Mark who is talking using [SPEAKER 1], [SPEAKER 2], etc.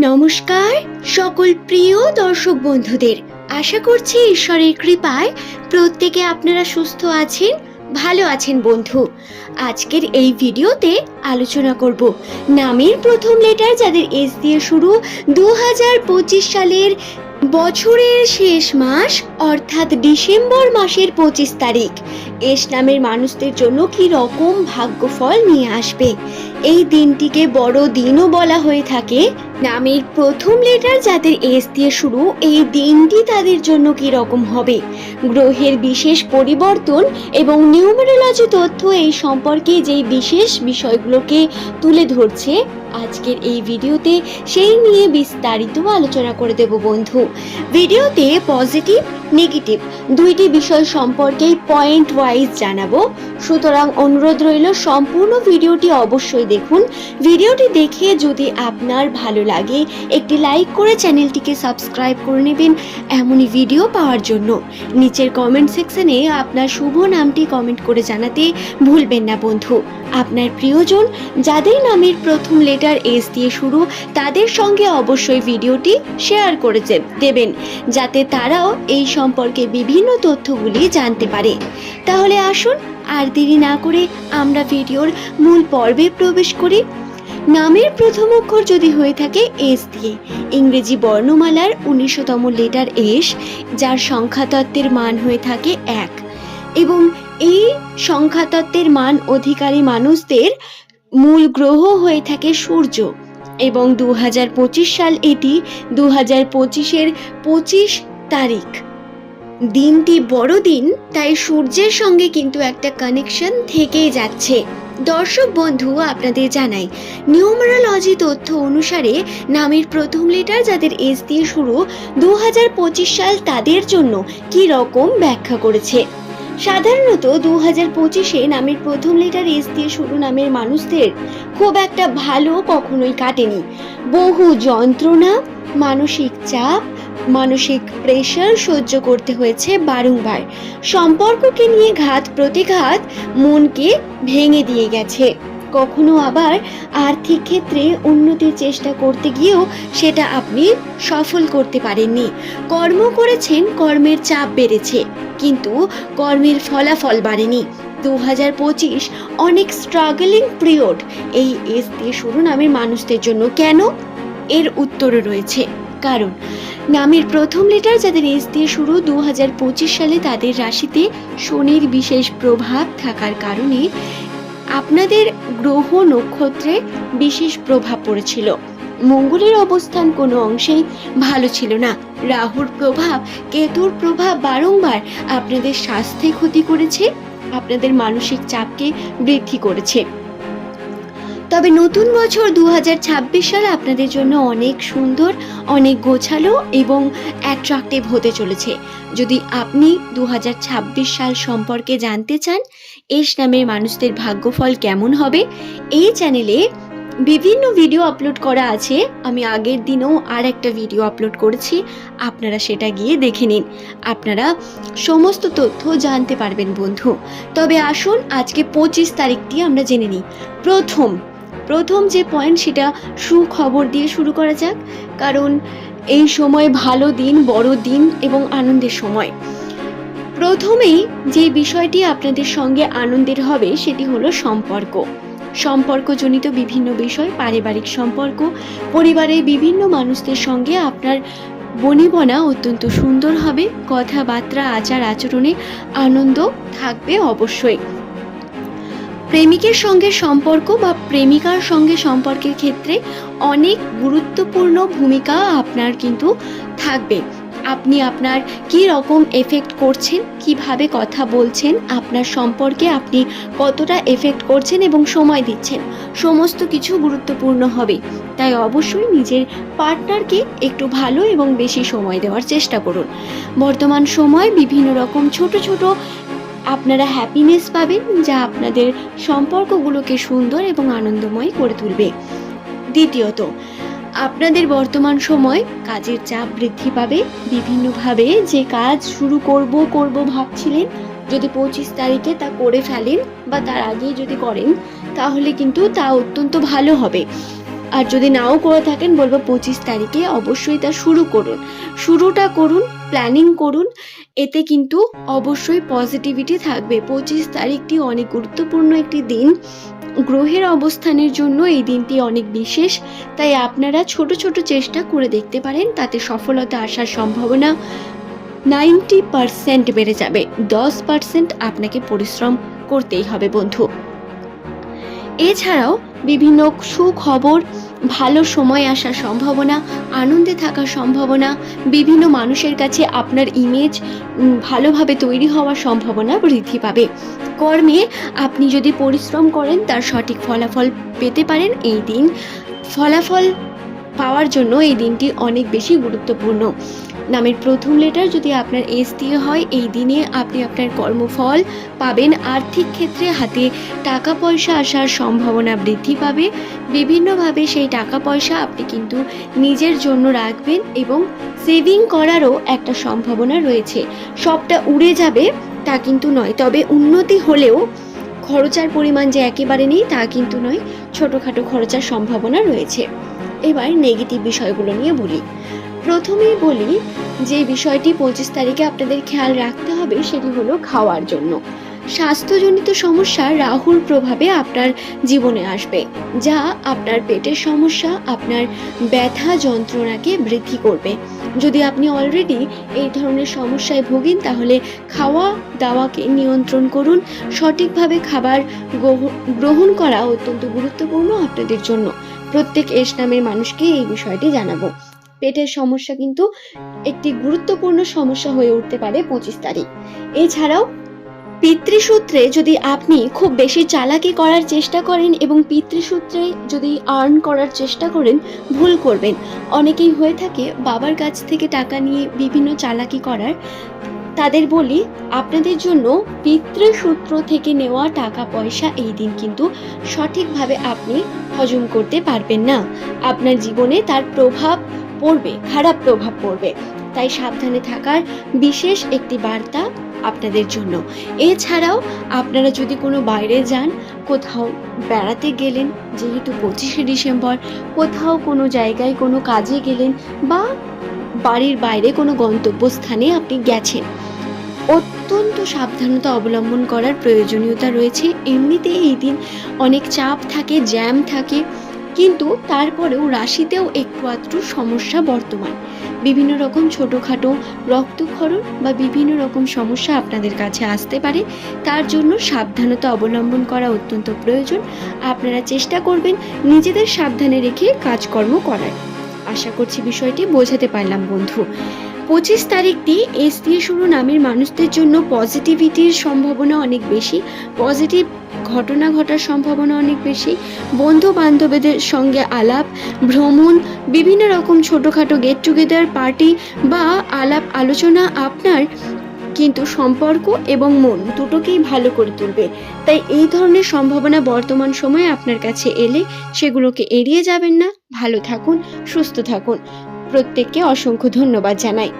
[SPEAKER 1] নমস্কার সকল প্রিয় দর্শক বন্ধুদের। আশা করছি ঈশ্বরের কৃপায় প্রত্যেকে আপনারা সুস্থ আছেন, ভালো আছেন বন্ধু। আজকের এই ভিডিওতে আলোচনা করব নামের প্রথম লেটার যাদের এস দিয়ে শুরু 2025 সালের বছরের শেষ মাস অর্থাৎ ডিসেম্বর মাসের 25 তারিখ এস নামের মানুষদের জন্য কি রকম ভাগ্যফল নিয়ে আসবে। এই দিনটিকে বড় দিনও বলা হয়ে থাকে। নামের প্রথম লেটার যাদের এস দিয়ে শুরু, এই দিনটি তাদের জন্য কি রকম হবে, গ্রহের বিশেষ পরিবর্তন এবং নিউমেরোলজি তথ্য এই সম্পর্কে যেই বিশেষ বিষয়গুলোকে তুলে ধরছে আজকের এই ভিডিওতে, সেই নিয়ে বিস্তারিত আলোচনা করে দেব বন্ধু। ভিডিওতে পজিটিভ নেগেটিভ দুইটি বিষয় সম্পর্কে পয়েন্ট ওয়াইজ জানাবো, সুতরাং অনুরোধ রইল সম্পূর্ণ ভিডিওটি অবশ্যই দেখুন। ভিডিওটি দেখে যদি আপনার ভালো লাগে একটি লাইক করে চ্যানেলটিকে সাবস্ক্রাইব করে নেবেন এমনই ভিডিও পাওয়ার জন্য। নিচের কমেন্ট সেকশনে আপনার শুভ নামটি কমেন্ট করে জানাতে ভুলবেন না বন্ধু। আপনার প্রিয়জন যাদের নামের প্রথম লেটার এস দিয়ে শুরু, তাদের সঙ্গে অবশ্যই ভিডিওটি শেয়ার করে দেবেন যাতে তারাও এই সম্পর্কে বিভিন্ন তথ্যগুলি জানতে পারে। তাহলে আসুন আর দেরি না করে আমরা ভিডিওর মূল পর্বে প্রবেশ করি। নামের প্রথম অক্ষর যদি হয়ে থাকে এস দিয়ে, ইংরেজি বর্ণমালার 19তম লেটার এস, যার সংখ্যাতত্ত্বের মান হয়ে থাকে 1 এবং এই সংখ্যাতত্ত্বের মান অধিকারী মানুষদের মূল গ্রহ হয়ে থাকে সূর্য এবং 2025 সাল এটি 2025-এর 25 তারিখ। দিনটি বড় দিন, তাই সূর্যের সঙ্গে কিন্তু একটা কানেকশন থেকেই যাচ্ছে। দর্শক বন্ধু আপনাদের জানাই, নিউমেরোলজি তথ্য অনুসারে নামের প্রথম লেটার যাদের এস দিয়ে শুরু 2025 সাল তাদের জন্য কি রকম ব্যাখ্যা করেছে। সাধারণত 2025-এ নামের প্রথম লেটার এস দিয়ে শুরু নামের মানুষদের খুব একটা ভালো কখনোই কাটেনি। বহু যন্ত্রণা, মানসিক চাপ, মানসিক প্রেশার সহ্য করতে হয়েছে বারংবার। সম্পর্ককে নিয়ে ঘাত প্রতিঘাত মনকে ভেঙে দিয়ে গেছে। কখনো আবার আর্থিক ক্ষেত্রে উন্নতির চেষ্টা করতে গিয়েও সেটা আপনি সফল করতে পারেননি। কর্ম করেছেন, কর্মের চাপ বেড়েছে, কিন্তু কর্মের ফলাফল বাড়েনি। 2025 অনেক স্ট্রাগলিং পিরিয়ড এই এস দিয়ে শুরু নামের মানুষদের জন্য। কেন? এর উত্তরও রয়েছে। কারণ নামের প্রথম লেটার যাদের এস দিয়ে শুরু 2025 সালে তাদের রাশিতে শনির বিশেষ প্রভাব থাকার কারণে আপনাদের গ্রহ নক্ষত্রে বিশেষ প্রভাব পড়েছিল। মঙ্গলের অবস্থান কোনো অংশেই ভালো ছিল না। রাহুর প্রভাব, কেতুর প্রভাব বারংবার আপনাদের স্বাস্থ্যে ক্ষতি করেছে, আপনাদের মানসিক চাপকে বৃদ্ধি করেছে। তবে নতুন বছর 2026 সাল আপনাদের জন্য অনেক সুন্দর, অনেক গোছালো এবং অ্যাট্রাকটিভ হতে চলেছে। যদি আপনি 2026 সাল সম্পর্কে জানতে চান, এস নামের মানুষদের ভাগ্যফল কেমন হবে, এই চ্যানেলে বিভিন্ন ভিডিও আপলোড করা আছে। আমি আগের দিনেও আর একটা ভিডিও আপলোড করেছি, আপনারা সেটা গিয়ে দেখে নিন, আপনারা সমস্ত তথ্য জানতে পারবেন বন্ধু। তবে আসুন আজকে 25 তারিখটি আমরা জেনে নিই। প্রথম যে পয়েন্ট, সেটা সুখবর দিয়ে শুরু করা যাক, কারণ এই সময় ভালো দিন, বড় দিন এবং আনন্দের সময়। প্রথমেই যে বিষয়টি আপনাদের সঙ্গে আনন্দের হবে সেটি হলো সম্পর্কজনিত বিভিন্ন বিষয়, পারিবারিক সম্পর্ক, পরিবারের বিভিন্ন মানুষদের সঙ্গে আপনার বনিবনা অত্যন্ত সুন্দর হবে। কথাবার্তা, আচার আচরণে আনন্দ থাকবে অবশ্যই। প্রেমিকের সঙ্গে সম্পর্ক বা প্রেমিকার সঙ্গে সম্পর্কের ক্ষেত্রে অনেক গুরুত্বপূর্ণ ভূমিকা আপনার কিন্তু থাকবে। আপনি আপনার কি রকম এফেক্ট করছেন, কিভাবে কথা বলছেন, আপনার সম্পর্কে আপনি কতটা এফেক্ট করছেন এবং সময় দিচ্ছেন, সমস্ত কিছু গুরুত্বপূর্ণ হবে। তাই অবশ্যই নিজের পার্টনারকে একটু ভালো এবং বেশি সময় দেওয়ার চেষ্টা করুন। বর্তমান সময় বিভিন্ন রকম ছোট ছোট আপনারা হ্যাপিনেস পাবেন, যা আপনাদের সম্পর্কগুলোকে সুন্দর এবং আনন্দময় করে তুলবে। দ্বিতীয়ত, আপনাদের বর্তমান সময় কাজের চাপ বৃদ্ধি পাবে। বিভিন্নভাবে যে কাজ শুরু করব ভাবছিলেন, যদি 25 তারিখে তা করে ফেলেন বা তার আগেই যদি করেন, তাহলে কিন্তু তা অত্যন্ত ভালো হবে। আর যদি নাও করে থাকেন বলবো 25 তারিখে অবশ্যই তা শুরুটা করুন, প্ল্যানিং করুন। এতে কিন্তু অবশ্যই পজিটিভিটি থাকবে। 25 তারিখটি অনেক গুরুত্বপূর্ণ একটি দিন। গ্রহের অবস্থানের জন্য এই দিনটি অনেক বিশেষ, তাই আপনারা ছোট ছোট চেষ্টা করে দেখতে পারেন, তাতে সফলতা আসার সম্ভাবনা 90% বেড়ে যাবে। 10% আপনাকে পরিশ্রম করতেই হবে বন্ধু। এছাড়াও বিভিন্ন সুখবর, ভালো সময় আসার সম্ভাবনা, আনন্দে থাকার সম্ভাবনা, বিভিন্ন মানুষের কাছে আপনার ইমেজ ভালোভাবে তৈরি হওয়ার সম্ভাবনা বৃদ্ধি পাবে। কর্মে আপনি যদি পরিশ্রম করেন তার সঠিক ফলাফল পেতে পারেন। এই দিন ফলাফল পাওয়ার জন্য এই দিনটি অনেক বেশি গুরুত্বপূর্ণ। নামের প্রথম লেটার যদি আপনার এস দিয়ে হয়, এই দিনে আপনি আপনার কর্মফল পাবেন। আর্থিক ক্ষেত্রে হাতে টাকা পয়সা আসার সম্ভাবনা বৃদ্ধি পাবে। বিভিন্নভাবে সেই টাকা পয়সা আপনি কিন্তু নিজের জন্য রাখবেন এবং সেভিং করারও একটা সম্ভাবনা রয়েছে। সবটা উড়ে যাবে তা কিন্তু নয়, তবে উন্নতি হলেও খরচার পরিমাণ যে একেবারে নেই তা কিন্তু নয়, ছোটোখাটো খরচার সম্ভাবনা রয়েছে। এবার নেগেটিভ বিষয়গুলো নিয়ে বলি। প্রথমেই বলি যে বিষয়টি 25 তারিখে আপনাদের খেয়াল রাখতে হবে সেটি হলো খাওয়ার জন্য। স্বাস্থ্যজনিত সমস্যা রাহুর প্রভাবে আপনার জীবনে আসবে, যা আপনার পেটের সমস্যা, আপনার ব্যথা যন্ত্রণাকে বৃদ্ধি করবে। যদি আপনি অলরেডি এই ধরনের সমস্যায় ভোগেন তাহলে খাওয়া দাওয়াকে নিয়ন্ত্রণ করুন। সঠিকভাবে খাবার গ্রহণ করা অত্যন্ত গুরুত্বপূর্ণ আপনাদের জন্য। প্রত্যেক এস নামের মানুষকে এই বিষয়টি জানাবো। পেটের সমস্যা কিন্তু একটি গুরুত্বপূর্ণ সমস্যা হয়ে উঠতে পারে 25 তারিখ। এছাড়াও পিতৃসূত্রে যদি আপনি খুব বেশি চালাকি করার চেষ্টা করেন এবং পিতৃসূত্রে যদি আর্ন করার চেষ্টা করেন, ভুল করবেন। অনেকেই হয়ে থাকে বাবার কাছ থেকে টাকা নিয়ে বিভিন্ন চালাকি করার। তাদের বলি, আপনাদের জন্য পিতৃসূত্র থেকে নেওয়া টাকা পয়সা এই দিন কিন্তু সঠিকভাবে আপনি হজম করতে পারবেন না। আপনার জীবনে তার প্রভাব পড়বে, খারাপ প্রভাব পড়বে। তাই সাবধানে থাকার বিশেষ একটি বার্তা আপনাদের জন্য। এছাড়াও আপনারা যদি কোনো বাইরে যান, কোথাও বেড়াতে গেলেন, যেহেতু 25শে ডিসেম্বর, কোথাও কোনো জায়গায় কোনো কাজে গেলেন বা বাড়ির বাইরে কোনো গন্তব্যস্থানে আপনি গেছেন, অত্যন্ত সাবধানতা অবলম্বন করার প্রয়োজনীয়তা রয়েছে। এমনিতেই এই দিন অনেক চাপ থাকে, জ্যাম থাকে, কিন্তু তারপরেও রাশিতেও একটু আধটু সমস্যা বর্তমান। বিভিন্ন রকম ছোটোখাটো রক্তক্ষরণ বা বিভিন্ন রকম সমস্যা আপনাদের কাছে আসতে পারে। তার জন্য সাবধানতা অবলম্বন করা অত্যন্ত প্রয়োজন। আপনারা চেষ্টা করবেন নিজেদের সাবধানে রেখে কাজকর্ম করার। আশা করছি বিষয়টি বোঝাতে পারলাম বন্ধু। 25 তারিখটি এস দিয়ে শুরু নামের মানুষদের জন্য পজিটিভিটির সম্ভাবনা অনেক বেশি, পজিটিভ ঘটনা ঘটার সম্ভাবনা অনেক বেশি। বন্ধু বান্ধবীদের সঙ্গে আলাপ, ভ্রমণ, বিভিন্ন রকম ছোটোখাটো গেট টুগেদার পার্টি বা আলাপ আলোচনা আপনার কিন্তু সম্পর্ক এবং মন দুটোকেই ভালো করে তুলবে। তাই এই ধরনের সম্ভাবনা বর্তমান সময়ে আপনার কাছে এলে সেগুলোকে এড়িয়ে যাবেন না। ভালো থাকুন, সুস্থ থাকুন। প্রত্যেককে অসংখ্য ধন্যবাদ জানাই।